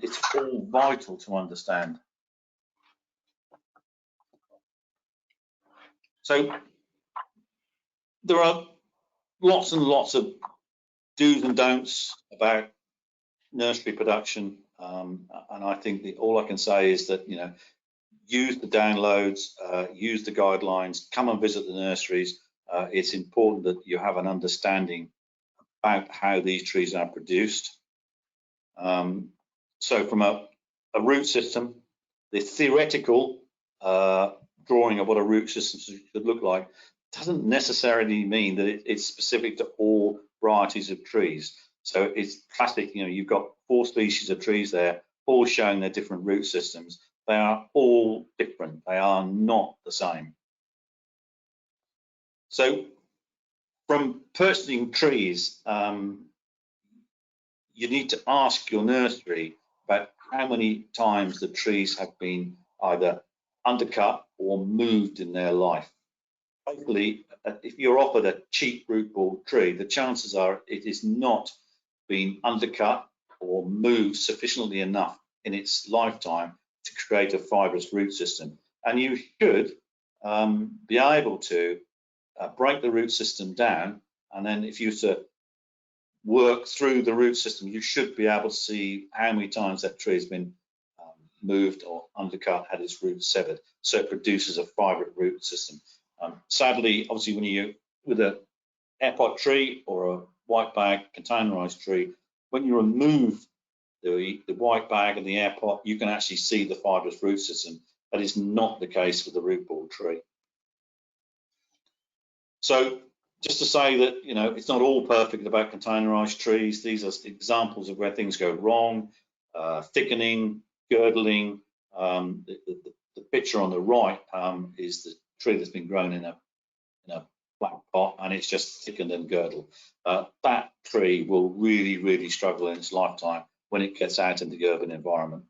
It's all vital to understand. So there are lots and lots of do's and don'ts about nursery production, and I think all I can say is that, you know, use the downloads, use the guidelines, come and visit the nurseries. It's important that you have an understanding about how these trees are produced. So from a root system, the theoretical drawing of what a root system should look like doesn't necessarily mean that it's specific to all varieties of trees. So it's classic, you know, you've got 4 species of trees there, all showing their different root systems. They are all different. They are not the same. So from purchasing trees, you need to ask your nursery about how many times the trees have been either undercut or moved in their life. Hopefully, if you're offered a cheap root ball tree, the chances are it is not been undercut or moved sufficiently enough in its lifetime to create a fibrous root system. And you should be able to break the root system down, and then if you were to work through the root system, you should be able to see how many times that tree has been moved or undercut, had its roots severed, so it produces a fibrous root system. Sadly, obviously, when you with an airpot tree or a white bag containerized tree, when you remove the white bag and the airpot, you can actually see the fibrous root system. That is not the case with the root ball tree. So just to say that, you know, it's not all perfect about containerized trees. These are examples of where things go wrong: thickening, girdling. The picture on the right is the tree that's been grown in a black pot, and it's just thickened and girdled. That tree will really struggle in its lifetime when it gets out into the urban environment.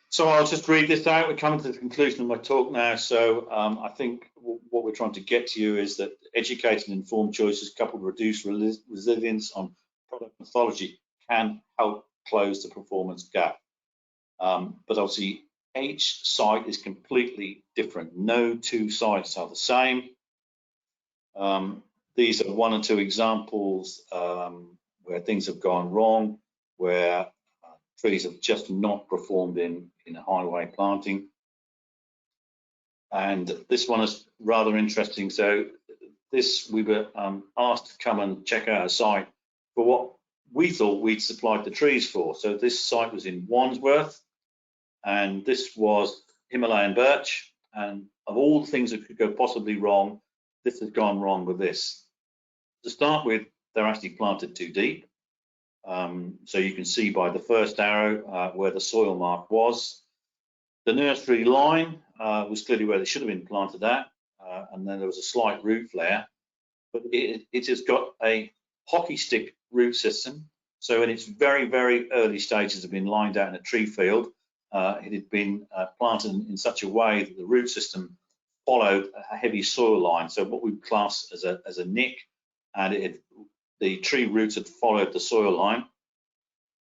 So I'll just read this out. We're coming to the conclusion of my talk now. So I think what we're trying to get to you is that educated and informed choices coupled with reduced resilience on product pathology can help close the performance gap. But obviously, each site is completely different. No 2 sites are the same. These are 1 or 2 examples where things have gone wrong, where trees have just not performed in highway planting. And this one is rather interesting. So this, we were asked to come and check out a site for what we thought we'd supplied the trees for. So this site was in Wandsworth, and this was Himalayan birch. And of all the things that could go possibly wrong, this has gone wrong with this. To start with, they're actually planted too deep. So you can see by the first arrow where the soil mark was. The nursery line was clearly where they should have been planted at, and then there was a slight root flare. But it has got a hockey stick root system. So in its very early stages, it had been lined out in a tree field. It had been planted in such a way that the root system followed a heavy soil line. So what we class as a nick, and the tree roots had followed the soil line.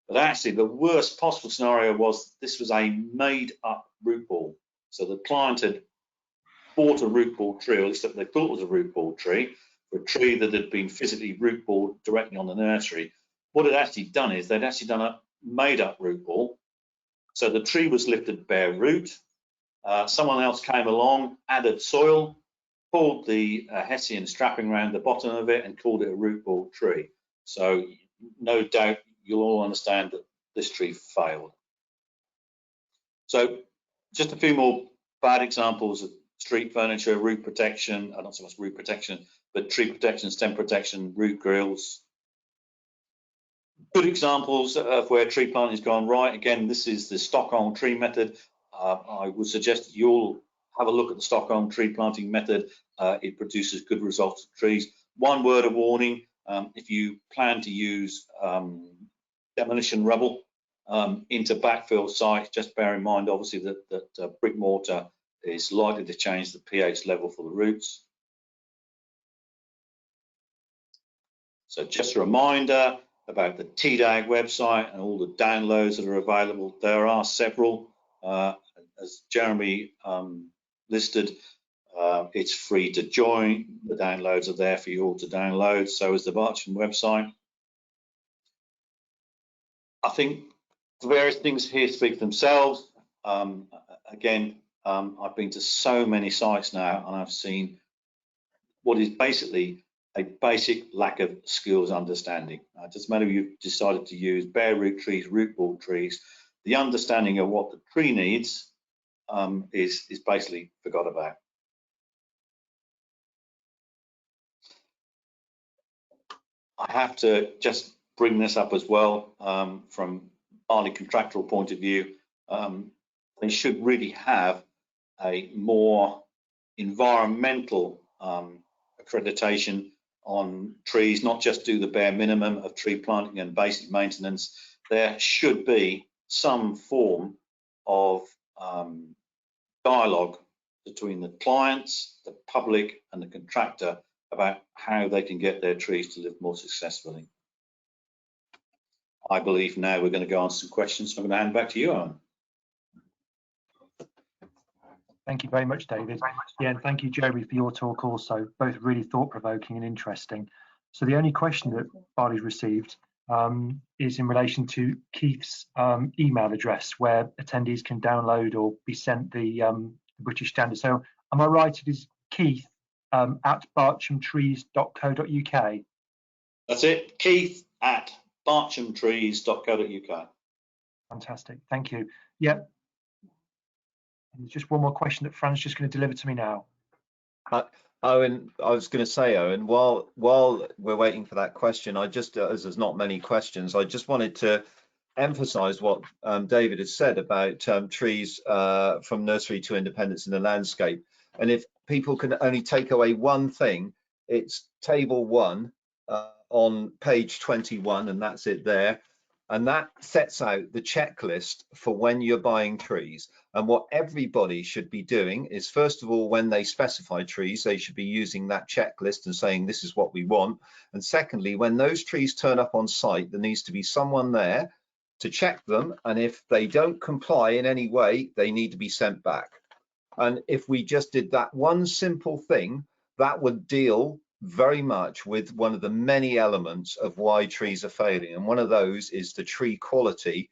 But actually, the worst possible scenario was this was a made-up root ball. So the client had bought a root ball tree, or at least they thought it was a root ball tree, for a tree that had been physically root balled directly on the nursery. What it actually done is they'd actually done a made-up root ball. So the tree was lifted bare root. Someone else came along, added soil, pulled the hessian strapping around the bottom of it, and called it a root ball tree. So no doubt you'll all understand that this tree failed. So just a few more bad examples of street furniture, root protection, not so much root protection, but tree protection, stem protection, root grills. Good examples of where tree planting has gone right. Again, this is the Stockholm tree method. I would suggest you all have a look at the Stockholm tree planting method. It produces good results of trees. 1 word of warning, if you plan to use demolition rubble into backfill sites, just bear in mind obviously that brick mortar is likely to change the pH level for the roots. So just a reminder about the TDAG website and all the downloads that are available. There are several, as Jeremy listed. It's free to join. The downloads are there for you all to download. So is the Barcham website. I think the various things here speak for themselves. Again, I've been to so many sites now, and I've seen what is basically a basic lack of skills understanding. It doesn't matter if you've decided to use bare root trees, root ball trees, the understanding of what the tree needs is basically forgot about. I have to just bring this up as well from BALI contractual point of view. They should really have a more environmental accreditation on trees, not just do the bare minimum of tree planting and basic maintenance. There should be some form of dialogue between the clients, the public and the contractor about how they can get their trees to live more successfully. I believe now we're going to go on to some questions. So I'm going to hand back to you, Owen. Thank you very much, David. Yeah, and thank you, Jeremy, for your talk also, both really thought-provoking and interesting. So the only question that BALI's received is in relation to Keith's email address, where attendees can download or be sent the British Standard. So am I right, it is Keith at barchamtrees.co.uk? That's it, Keith at barchamtrees.co.uk. Fantastic, thank you. Yeah. And there's just one more question that Fran's just going to deliver to me now. Owen, I was going to say, Owen, while we're waiting for that question, I just, as there's not many questions, I just wanted to emphasize what David has said about trees from nursery to independence in the landscape. And if people can only take away one thing, it's table 1 on page 21, and that's it there. And that sets out the checklist for when you're buying trees. And what everybody should be doing is, first of all, when they specify trees, they should be using that checklist and saying, this is what we want. And secondly, when those trees turn up on site, there needs to be someone there to check them. And if they don't comply in any way, they need to be sent back. And if we just did that one simple thing, that would deal very much with one of the many elements of why trees are failing, and one of those is the tree quality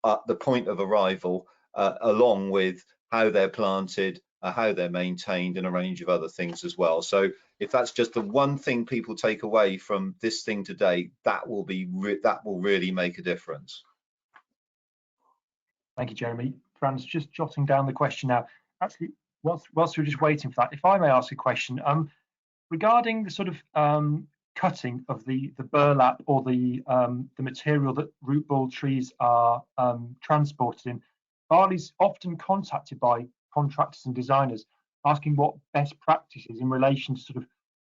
at the point of arrival, along with how they're planted, how they're maintained, and a range of other things as well. So if that's just the one thing people take away from this thing today, that will really make a difference. Thank you, Jeremy. Fran's just jotting down the question now. Actually, whilst we're just waiting for that, if I may ask a question, regarding the sort of cutting of the burlap or the material that root ball trees are transported in, BALI's often contacted by contractors and designers asking what best practices in relation to sort of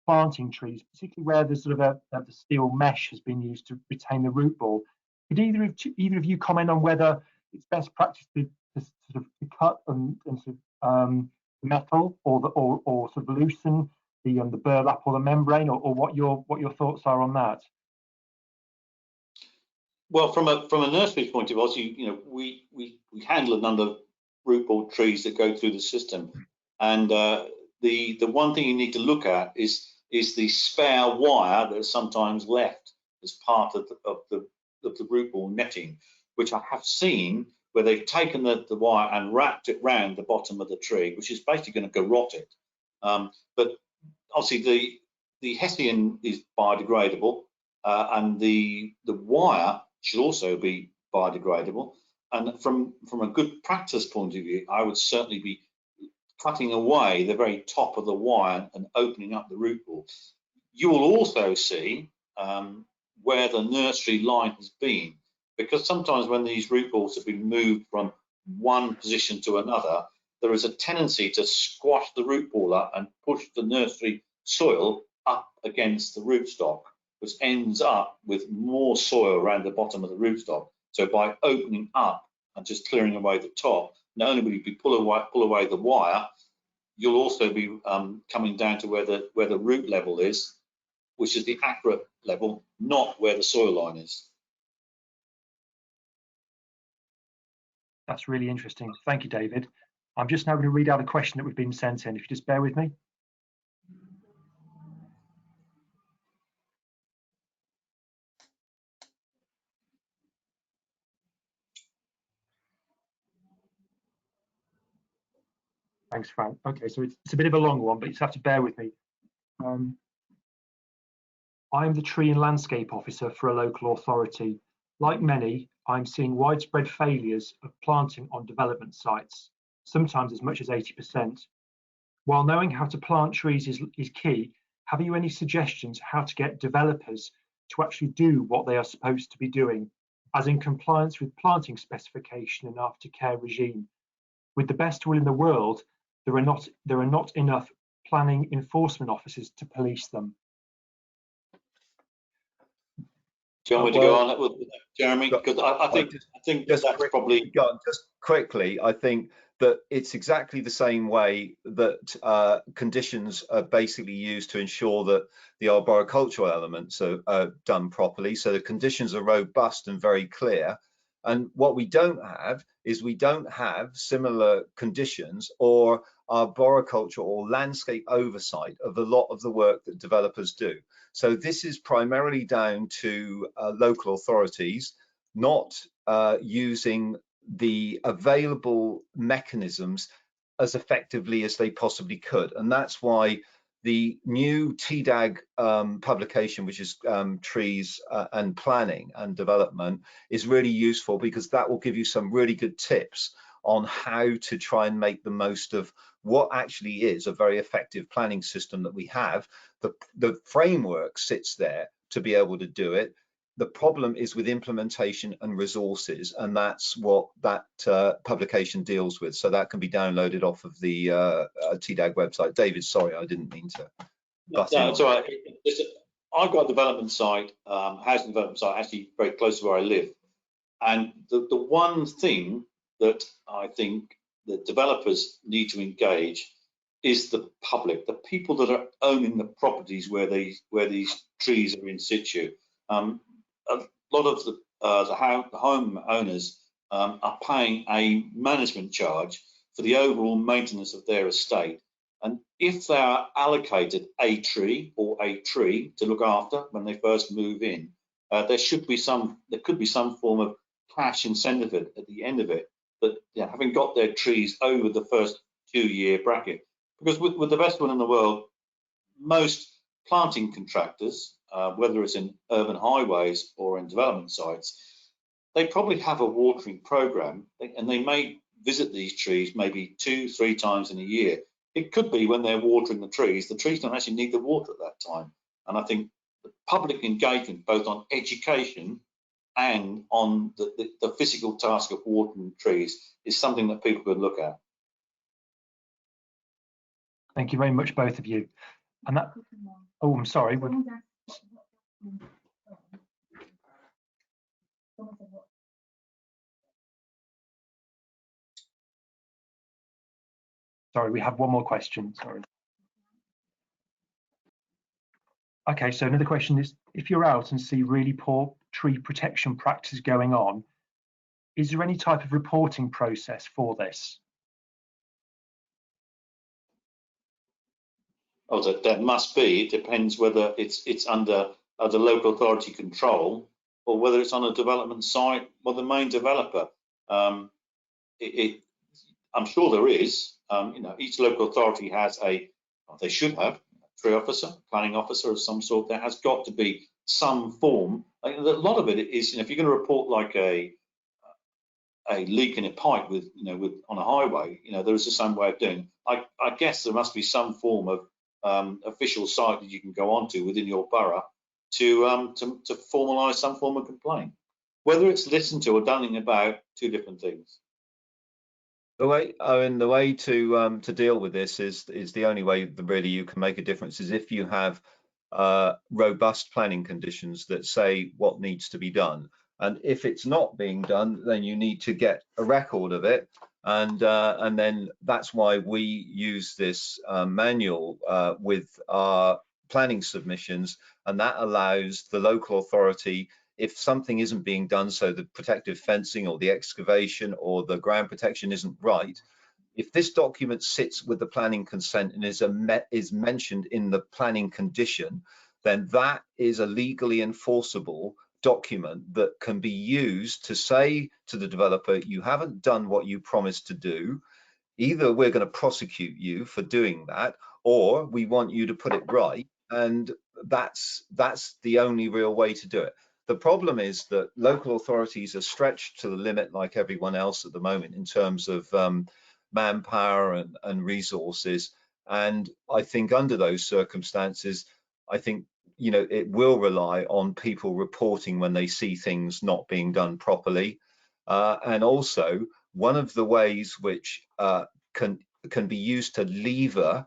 planting trees, particularly where there's sort of the steel mesh has been used to retain the root ball. Could either of you comment on whether it's best practice to sort of cut and sort of metal or sort of loosen the burlap or the membrane, or what your thoughts are on that? Well, from a nursery point of view, we handle a number of root ball trees that go through the system, and the one thing you need to look at is the spare wire that is sometimes left as part of the root ball netting, which I have seen where they've taken the wire and wrapped it round the bottom of the tree, which is basically going to garrot it. But obviously the hessian is biodegradable, and the wire should also be biodegradable. And from a good practice point of view, I would certainly be cutting away the very top of the wire and opening up the root ball. You will also see where the nursery line has been, because sometimes when these root balls have been moved from one position to another, there is a tendency to squash the root ball up and push the nursery soil up against the rootstock, which ends up with more soil around the bottom of the rootstock. So by opening up and just clearing away the top, not only will you pull away the wire, you'll also be coming down to where the root level is, which is the accurate level, not where the soil line is. That's really interesting. Thank you, David. I'm just now going to read out a question that we've been sent in. If you just bear with me. Thanks, Frank. Okay, so it's a bit of a long one, but you just have to bear with me. I'm the Tree and Landscape Officer for a local authority. Like many, I'm seeing widespread failures of planting on development sites. sometimes as much as 80%. While knowing how to plant trees is key, have you any suggestions how to get developers to actually do what they are supposed to be doing, as in compliance with planting specification and aftercare regime? With the best will in the world, there are not enough planning enforcement officers to police them. Do you want me to go on with that, Jeremy? Because I think that's probably just quickly. I think that it's exactly the same way that conditions are basically used to ensure that the arboricultural elements are done properly. So the conditions are robust and very clear. And what we don't have is we don't have similar conditions or arboriculture or landscape oversight of a lot of the work that developers do. So this is primarily down to local authorities not using the available mechanisms as effectively as they possibly could. And that's why the new TDAG publication, which is Trees and Planning and Development, is really useful, because that will give you some really good tips on how to try and make the most of what actually is a very effective planning system that we have. The framework sits there to be able to do it. The problem is with implementation and resources, and that's what that publication deals with. So that can be downloaded off of the TDAG website. David, sorry, I didn't mean to. No, it's all right. I've got a development site, housing development site, actually very close to where I live. And the one thing that I think the developers need to engage is the public, the people that are owning the properties where these trees are in situ. A lot of the home owners are paying a management charge for the overall maintenance of their estate. And if they are allocated a tree to look after when they first move in, there could be some form of cash incentive at the end of it, that having got their trees over the first 2-year bracket. Because with the best one in the world, most planting contractors, whether it's in urban highways or in development sites, they probably have a watering program, and they may visit these trees maybe 2-3 times in a year. It could be when they're watering the trees don't actually need the water at that time. And I think the public engagement, both on education and on the physical task of watering trees, is something that people could look at. Thank you very much, both of you. And that, oh, I'm sorry. Sorry, we have one more question, sorry. Okay, so another question is, if you're out and see really poor tree protection practices going on, is there any type of reporting process for this? Oh, that must be. It depends whether it's under the local authority control or whether it's on a development site or the main developer. I'm sure there is. Each local authority has they should have a tree officer, planning officer of some sort. There has got to be some form. A lot of it is, if you're going to report like a leak in a pipe on a highway, there is the same way of doing it. I guess there must be some form of official site that you can go onto within your borough to formalise some form of complaint. Whether it's listened to or done about, two different things. The way to deal with this is the only way that really you can make a difference is if you have robust planning conditions that say what needs to be done. And if it's not being done, then you need to get a record of it. And then that's why we use this manual with our planning submissions, and that allows the local authority, if something isn't being done, so the protective fencing or the excavation or the ground protection isn't right, if this document sits with the planning consent and is mentioned in the planning condition, then that is a legally enforceable document that can be used to say to the developer, you haven't done what you promised to do. Either we're going to prosecute you for doing that, or we want you to put it right. And that's the only real way to do it. The problem is that local authorities are stretched to the limit, like everyone else at the moment, in terms of manpower and resources. And I think under those circumstances, I think, you know, it will rely on people reporting when they see things not being done properly. And also, one of the ways which can be used to lever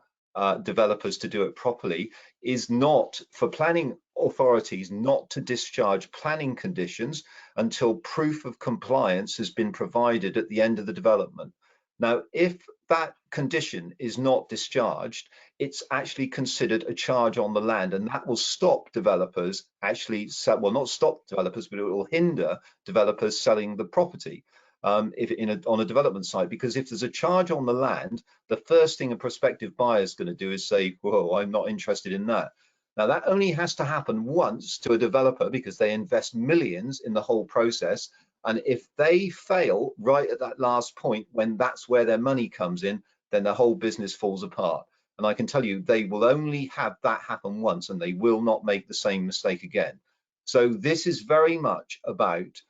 developers to do it properly is not for planning authorities not to discharge planning conditions until proof of compliance has been provided at the end of the development. Now, if that condition is not discharged, it's actually considered a charge on the land, and that will stop developers actually, well, not stop developers, but it will hinder developers selling the property on a development site. Because if there's a charge on the land, the first thing a prospective buyer is going to do is say, whoa, I'm not interested in that. Now, that only has to happen once to a developer because they invest millions in the whole process. And if they fail right at that last point, when that's where their money comes in, then the whole business falls apart. And I can tell you, they will only have that happen once, and they will not make the same mistake again. So this is very much about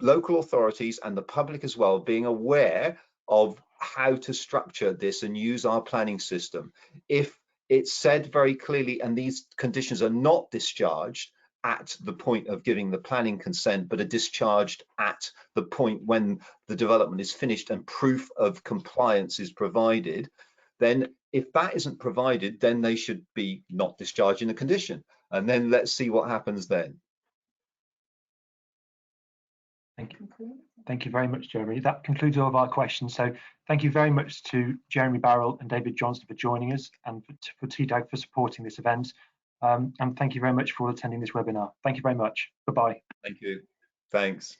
local authorities and the public as well being aware of how to structure this and use our planning system. If it's said very clearly, and these conditions are not discharged at the point of giving the planning consent, but are discharged at the point when the development is finished and proof of compliance is provided, then if that isn't provided, then they should be not discharging the condition. And then let's see what happens then. Thank you. Thank you very much, Jeremy. That concludes all of our questions. So thank you very much to Jeremy Barrell and David Johnson for joining us, and for TDAG for supporting this event. And thank you very much for attending this webinar. Thank you very much. Bye-bye. Thank you. Thanks.